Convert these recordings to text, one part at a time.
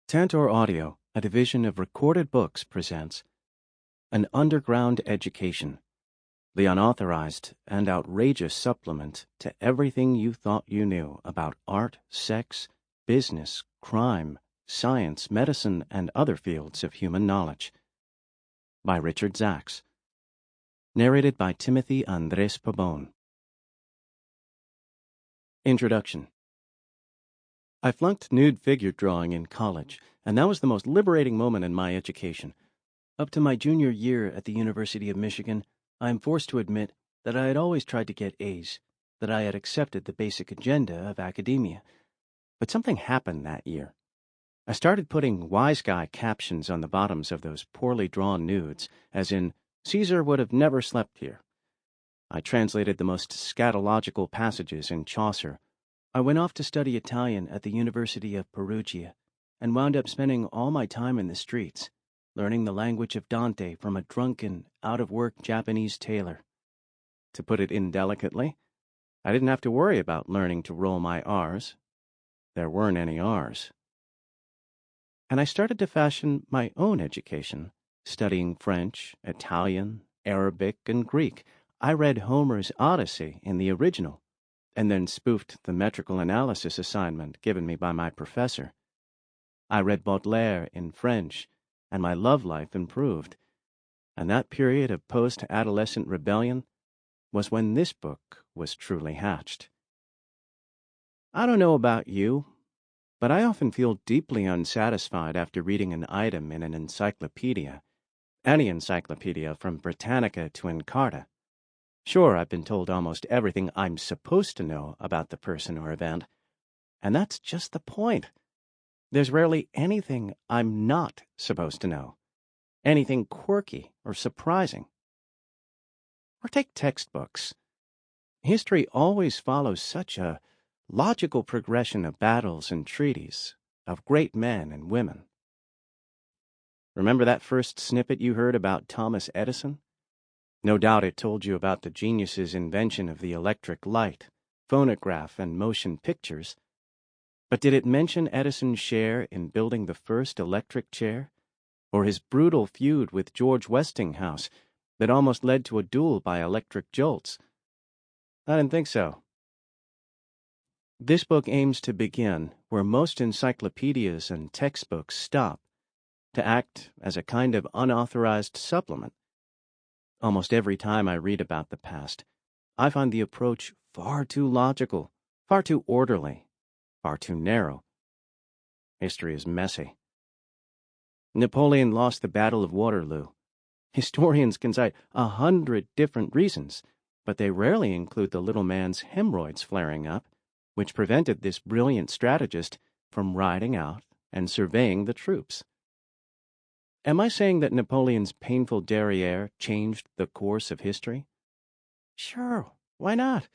Tantor Audio, a division of Recorded Books, presents An Underground Education, the unauthorized and outrageous supplement to everything you thought you knew about art, sex, business, crime, science, medicine, and other fields of human knowledge. By Richard Zacks. Narrated by Timothy Andrés Pabon. Introduction. I flunked nude figure drawing in college, and that was the most liberating moment in my education. Up to my junior year at the University of Michigan, I am forced to admit that I had always tried to get A's, that I had accepted the basic agenda of academia. But something happened that year. I started putting wise guy captions on the bottoms of those poorly drawn nudes, as in, Caesar would have never slept here. I translated the most scatological passages in Chaucer. I went off to study Italian at the University of Perugia, and wound up spending all my time in the streets, learning the language of Dante from a drunken, out-of-work Japanese tailor. To put it indelicately, I didn't have to worry about learning to roll my R's. There weren't any R's. And I started to fashion my own education, studying French, Italian, Arabic, and Greek. I read Homer's Odyssey in the original, and then spoofed the metrical analysis assignment given me by my professor. I read Baudelaire in French, and my love life improved. And that period of post-adolescent rebellion was when this book was truly hatched. I don't know about you, but I often feel deeply unsatisfied after reading an item in an encyclopedia, any encyclopedia from Britannica to Encarta. Sure, I've been told almost everything I'm supposed to know about the person or event, and that's just the point. There's rarely anything I'm not supposed to know, anything quirky or surprising. Or take textbooks. History always follows such a logical progression of battles and treaties, of great men and women. Remember that first snippet you heard about Thomas Edison? No doubt it told you about the genius's invention of the electric light, phonograph, and motion pictures. But did it mention Edison's share in building the first electric chair? Or his brutal feud with George Westinghouse that almost led to a duel by electric jolts? I didn't think so. This book aims to begin where most encyclopedias and textbooks stop, to act as a kind of unauthorized supplement. Almost every time I read about the past, I find the approach far too logical, far too orderly, far too narrow. History is messy. Napoleon lost the Battle of Waterloo. Historians can cite 100 different reasons, but they rarely include the little man's hemorrhoids flaring up, which prevented this brilliant strategist from riding out and surveying the troops. Am I saying that Napoleon's painful derriere changed the course of history? Sure, why not?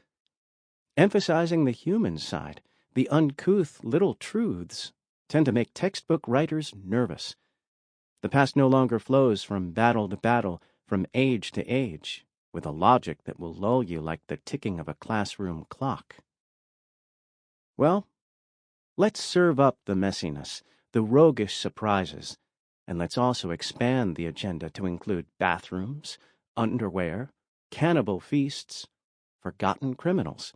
Emphasizing the human side, the uncouth little truths, tend to make textbook writers nervous. The past no longer flows from battle to battle, from age to age, with a logic that will lull you like the ticking of a classroom clock. Well, let's serve up the messiness, the roguish surprises, and let's also expand the agenda to include bathrooms, underwear, cannibal feasts, forgotten criminals.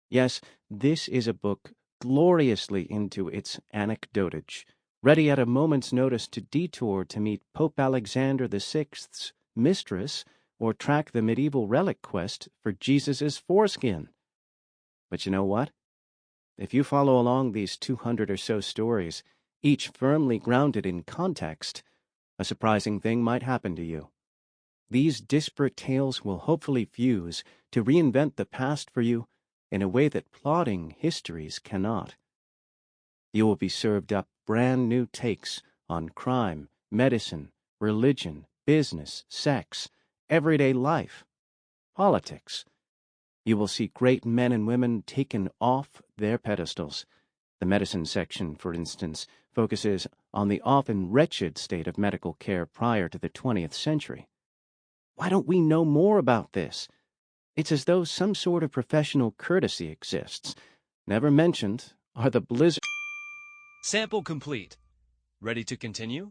Yes, this is a book gloriously into its anecdotage, ready at a moment's notice to detour to meet Pope Alexander VI's mistress or track the medieval relic quest for Jesus's foreskin. But you know what? If you follow along these 200 or so stories, each firmly grounded in context, a surprising thing might happen to you. These disparate tales will hopefully fuse to reinvent the past for you in a way that plodding histories cannot. You will be served up brand new takes on crime, medicine, religion, business, sex, everyday life, politics. You will see great men and women taken off their pedestals. The medicine section, for instance, focuses on the often wretched state of medical care prior to the 20th century. Why don't we know more about this? It's as though some sort of professional courtesy exists. Never mentioned are the blizzard... Sample complete. Ready to continue?